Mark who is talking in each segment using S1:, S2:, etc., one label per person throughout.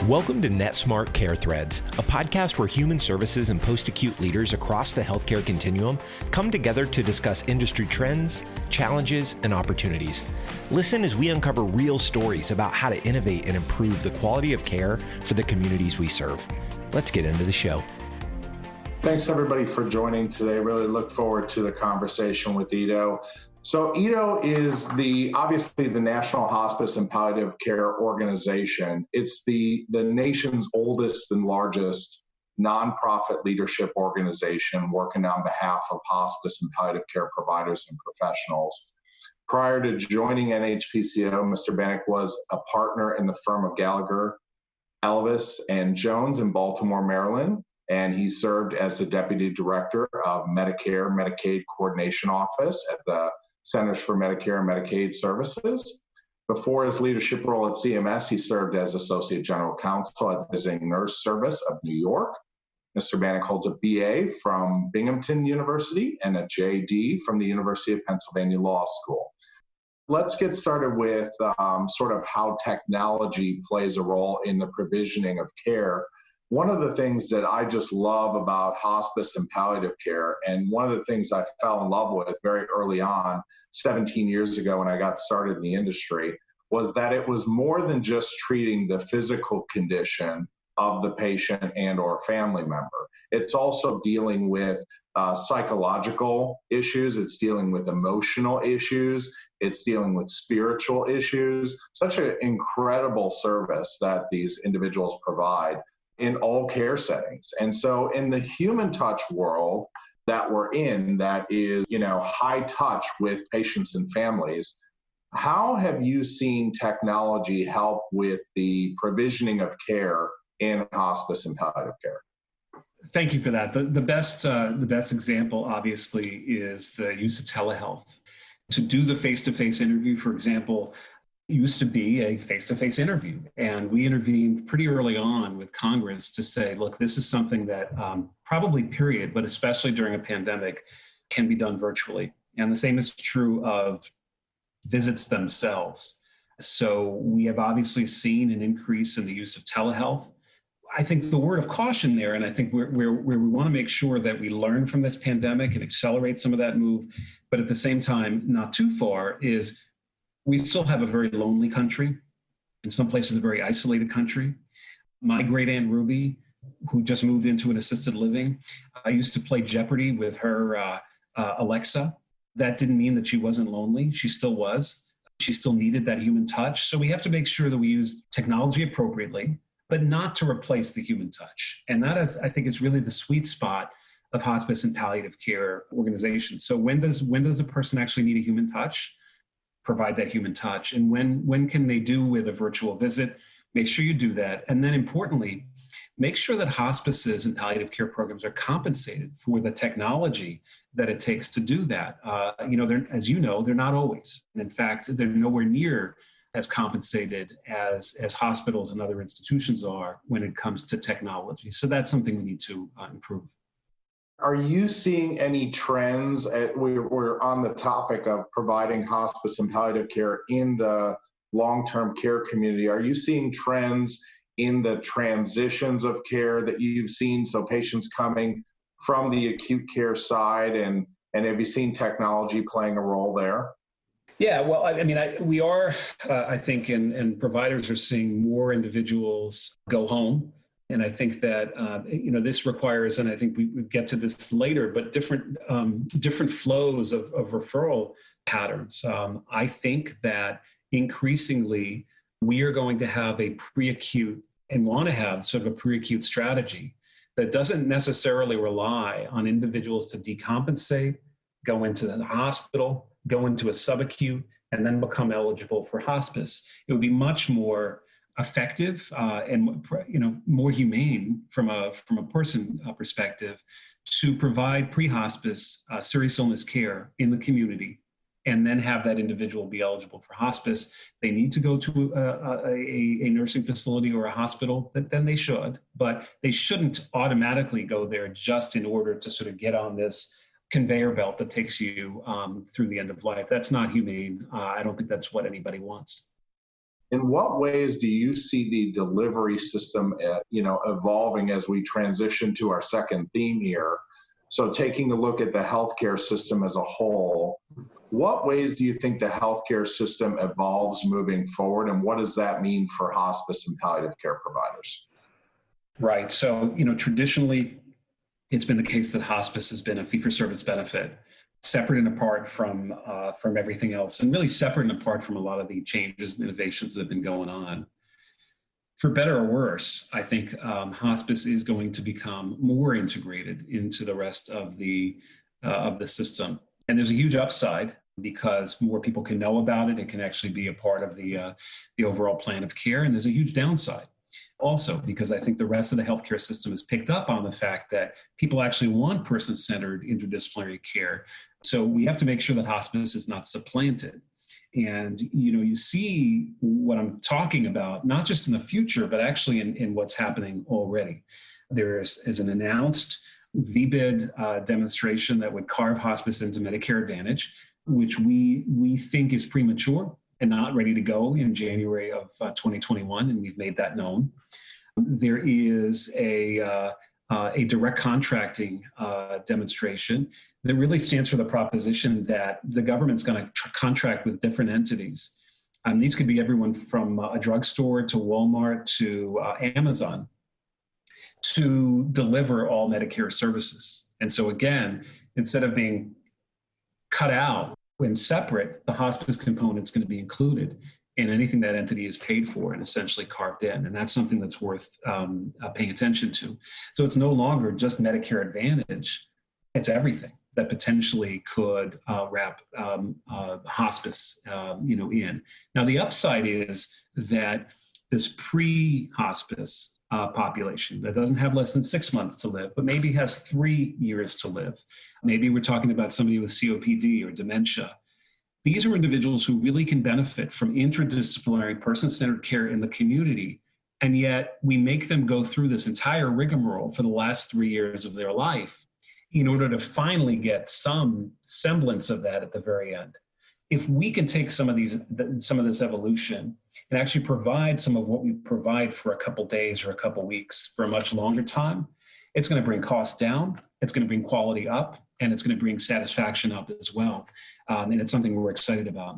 S1: Welcome to Netsmart Care Threads, a podcast where human services and post-acute leaders across the healthcare continuum come together to discuss industry trends, challenges, and opportunities. Listen as we uncover real stories about how to innovate and improve the quality of care for the communities we serve. Let's get into the show.
S2: Thanks everybody for joining today. Really look forward to the conversation with Edo. So Edo is obviously the National Hospice and Palliative Care Organization. It's the nation's oldest and largest nonprofit leadership organization working on behalf of hospice and palliative care providers and professionals. Prior to joining NHPCO, Mr. Banach was a partner in the firm of Gallagher, Elvis, and Jones in Baltimore, Maryland, and he served as the Deputy Director of Medicare Medicaid Coordination Office at the Centers for Medicare and Medicaid Services. Before his leadership role at CMS, he served as Associate General Counsel at the Visiting Nurse Service of New York. Mr. Banach holds a BA from Binghamton University and a JD from the University of Pennsylvania Law School. Let's get started with sort of how technology plays a role in the provisioning of care. One of the things that I just love about hospice and palliative care, and one of the things I fell in love with very early on, 17 years ago when I got started in the industry, was that it was more than just treating the physical condition of the patient and or family member. It's also dealing with psychological issues. It's dealing with emotional issues. It's dealing with spiritual issues. Such an incredible service that these individuals provide in all care settings. And so in the human touch world that we're in, that is, high touch with patients and families, how have you seen technology help with the provisioning of care in hospice and palliative care?
S3: Thank you for that. The best example, obviously, is the use of telehealth. To do the face-to-face interview, for example, used to be a face-to-face interview. And we intervened pretty early on with Congress to say, look, this is something that probably period, but especially during a pandemic, can be done virtually. And the same is true of visits themselves. So we have obviously seen an increase in the use of telehealth. I think the word of caution there, and I think where we want to make sure that we learn from this pandemic and accelerate some of that move, but at the same time, not too far, is we still have a very lonely country, in some places a very isolated country. My great aunt Ruby, who just moved into an assisted living, I used to play Jeopardy with her Alexa. That didn't mean that she wasn't lonely. She still was. She still needed that human touch. So we have to make sure that we use technology appropriately, but not to replace the human touch. And that is, I think, is really the sweet spot of hospice and palliative care organizations. So when does a person actually need a human touch? Provide that human touch. And when can they do with a virtual visit? Make sure you do that. And then importantly, make sure that hospices and palliative care programs are compensated for the technology that it takes to do that. As you know, they're not always. And in fact, they're nowhere near as compensated as hospitals and other institutions are when it comes to technology. So that's something we need to improve.
S2: Are you seeing any trends? We're on the topic of providing hospice and palliative care in the long-term care community. Are you seeing trends in the transitions of care that you've seen? So patients coming from the acute care side, and have you seen technology playing a role there?
S3: Yeah, well, we are, I think, and providers are seeing more individuals go home. And I think that, this requires, and I think we get to this later, but different flows of referral patterns. I think that increasingly we are going to have a pre-acute and want to have sort of a pre-acute strategy that doesn't necessarily rely on individuals to decompensate, go into the hospital, go into a subacute, and then become eligible for hospice. It would be much more effective and more humane from a person perspective to provide pre-hospice serious illness care in the community, and then have that individual be eligible for hospice. They need to go to a nursing facility or a hospital, then they should, but they shouldn't automatically go there just in order to sort of get on this conveyor belt that takes you through the end of life. That's not humane. I don't think that's what anybody wants.
S2: In what ways do you see the delivery system, evolving as we transition to our second theme here? So taking a look at the healthcare system as a whole, what ways do you think the healthcare system evolves moving forward, and what does that mean for hospice and palliative care providers?
S3: Right. So, traditionally, it's been the case that hospice has been a fee-for-service benefit, separate and apart from everything else, and really separate and apart from a lot of the changes and innovations that have been going on. For better or worse, I think hospice is going to become more integrated into the rest of the system. And there's a huge upside because more people can know about it. It can actually be a part of the overall plan of care. And there's a huge downside also because I think the rest of the healthcare system has picked up on the fact that people actually want person-centered interdisciplinary care. So we have to make sure that hospice is not supplanted. And, you see what I'm talking about, not just in the future, but actually in what's happening already. There is an announced VBID demonstration that would carve hospice into Medicare Advantage, which we think is premature and not ready to go in January of 2021, and we've made that known. There is a direct contracting demonstration that really stands for the proposition that the government's going to contract with different entities. These could be everyone from a drugstore to Walmart to Amazon to deliver all Medicare services. And so again, instead of being cut out and separate, the hospice component's going to be included in anything that entity is paid for and essentially carved in. And that's something that's worth paying attention to. So it's no longer just Medicare Advantage. It's everything that potentially could wrap hospice in. Now, the upside is that this pre-hospice population that doesn't have less than 6 months to live, but maybe has 3 years to live. Maybe we're talking about somebody with COPD or dementia. These are individuals who really can benefit from interdisciplinary person-centered care in the community, and yet we make them go through this entire rigmarole for the last 3 years of their life in order to finally get some semblance of that at the very end. If we can take some of this evolution and actually provide some of what we provide for a couple days or a couple weeks for a much longer time, it's going to bring costs down, it's going to bring quality up, and it's going to bring satisfaction up as well. And it's something we're excited about.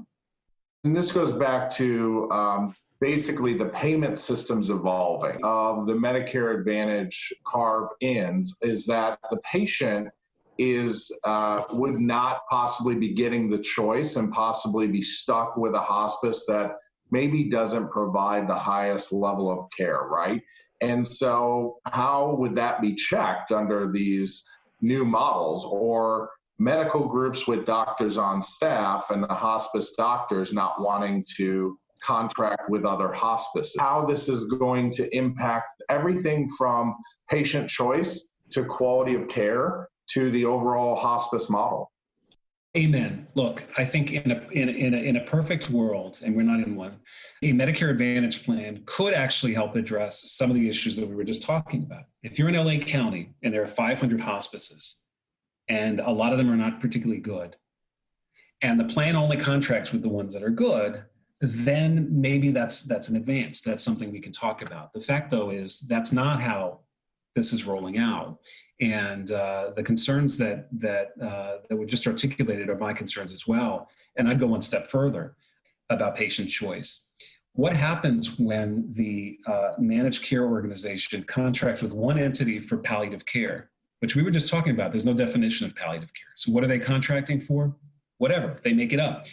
S2: And this goes back to basically the payment systems evolving of the Medicare Advantage carve-ins, is that the patient would not possibly be getting the choice and possibly be stuck with a hospice that maybe doesn't provide the highest level of care, right? And so how would that be checked under these new models, or medical groups with doctors on staff and the hospice doctors not wanting to contract with other hospices? How this is going to impact everything from patient choice to quality of care to the overall hospice model.
S3: Amen. Look, I think in a perfect world, and we're not in one, a Medicare Advantage plan could actually help address some of the issues that we were just talking about. If you're in LA County and there are 500 hospices, and a lot of them are not particularly good, and the plan only contracts with the ones that are good, then maybe that's an advance. That's something we can talk about. The fact, though, is that's not how this is rolling out. And the concerns that were just articulated are my concerns as well. And I'd go one step further about patient choice. What happens when the managed care organization contracts with one entity for palliative care, which we were just talking about? There's no definition of palliative care. So what are they contracting for? Whatever, they make it up.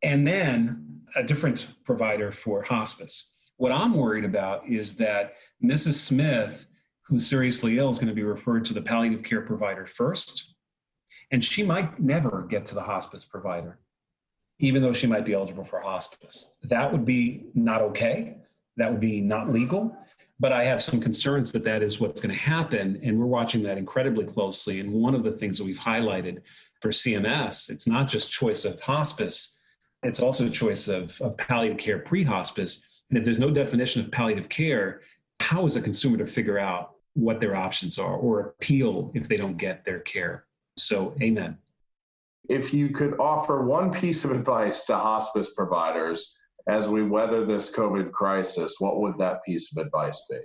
S3: And then a different provider for hospice. What I'm worried about is that Mrs. Smith, who's seriously ill, is going to be referred to the palliative care provider first, and she might never get to the hospice provider, even though she might be eligible for hospice. That would be not okay. That would be not legal. But I have some concerns that is what's going to happen, and we're watching that incredibly closely. And one of the things that we've highlighted for CMS, it's not just choice of hospice, it's also choice of palliative care pre-hospice. And if there's no definition of palliative care, how is a consumer to figure out what their options are or appeal if they don't get their care? So, amen.
S2: If you could offer one piece of advice to hospice providers as we weather this COVID crisis, what would that piece of advice be?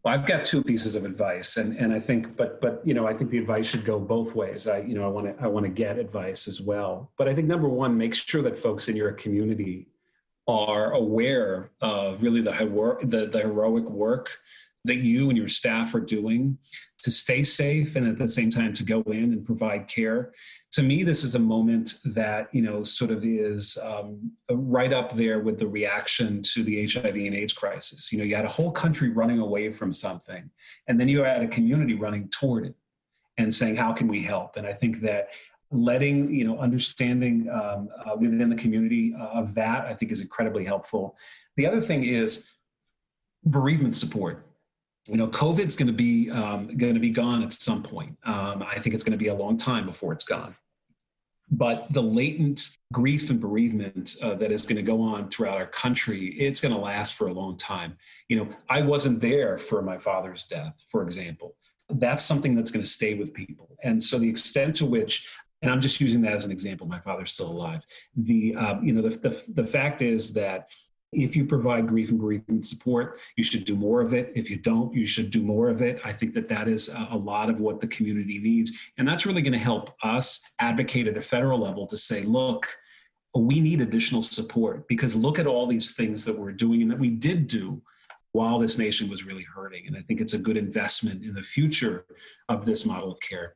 S3: Well, I've got two pieces of advice, and I think, but I think the advice should go both ways. I want to get advice as well. But I think number one, make sure that folks in your community are aware of really the heroic work that you and your staff are doing to stay safe and at the same time to go in and provide care. To me, this is a moment that, sort of is right up there with the reaction to the HIV and AIDS crisis. You had a whole country running away from something, and then you had a community running toward it and saying, how can we help? And I think that understanding within the community of that, I think is incredibly helpful. The other thing is bereavement support. COVID's going to be gone at some point. I think it's going to be a long time before it's gone. But the latent grief and bereavement that is going to go on throughout our country, it's going to last for a long time. I wasn't there for my father's death, for example. That's something that's going to stay with people. And so the extent to which, and I'm just using that as an example, my father's still alive. The fact is that if you provide grief and bereavement support, you should do more of it. If you don't, you should do more of it. I think that is a lot of what the community needs. And that's really going to help us advocate at a federal level to say, look, we need additional support, because look at all these things that we're doing and that we did do while this nation was really hurting. And I think it's a good investment in the future of this model of care.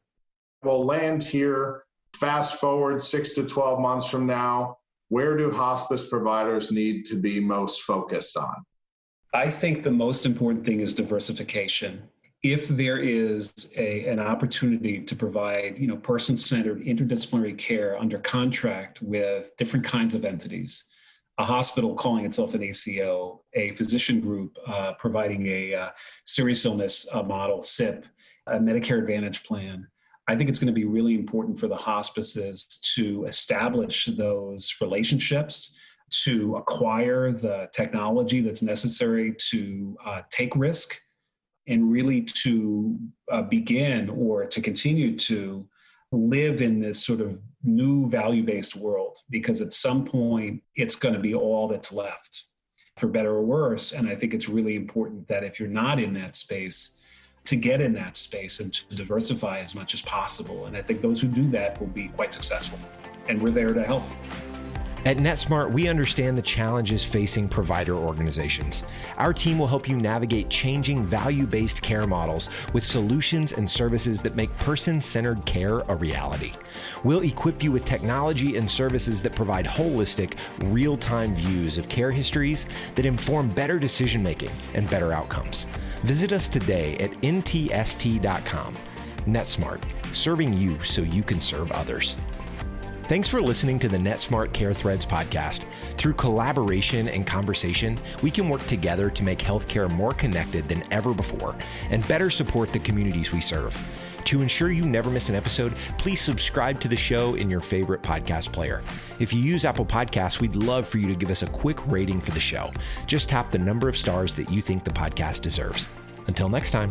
S2: We'll land here. Fast forward 6 to 12 months from now. Where do hospice providers need to be most focused on?
S3: I think the most important thing is diversification. If there is an opportunity to provide, person-centered interdisciplinary care under contract with different kinds of entities, a hospital calling itself an ACO, a physician group providing a serious illness model, SIP, a Medicare Advantage plan, I think it's going to be really important for the hospices to establish those relationships, to acquire the technology that's necessary to take risk, and really to begin or to continue to live in this sort of new value-based world, because at some point it's going to be all that's left, for better or worse. And I think it's really important that if you're not in that space, to get in that space and to diversify as much as possible. And I think those who do that will be quite successful. And we're there to help.
S1: At Netsmart, we understand the challenges facing provider organizations. Our team will help you navigate changing value-based care models with solutions and services that make person-centered care a reality. We'll equip you with technology and services that provide holistic, real-time views of care histories that inform better decision-making and better outcomes. Visit us today at ntst.com. Netsmart, serving you so you can serve others. Thanks for listening to the Netsmart Care Threads podcast. Through collaboration and conversation, we can work together to make healthcare more connected than ever before and better support the communities we serve. To ensure you never miss an episode, please subscribe to the show in your favorite podcast player. If you use Apple Podcasts, we'd love for you to give us a quick rating for the show. Just tap the number of stars that you think the podcast deserves. Until next time.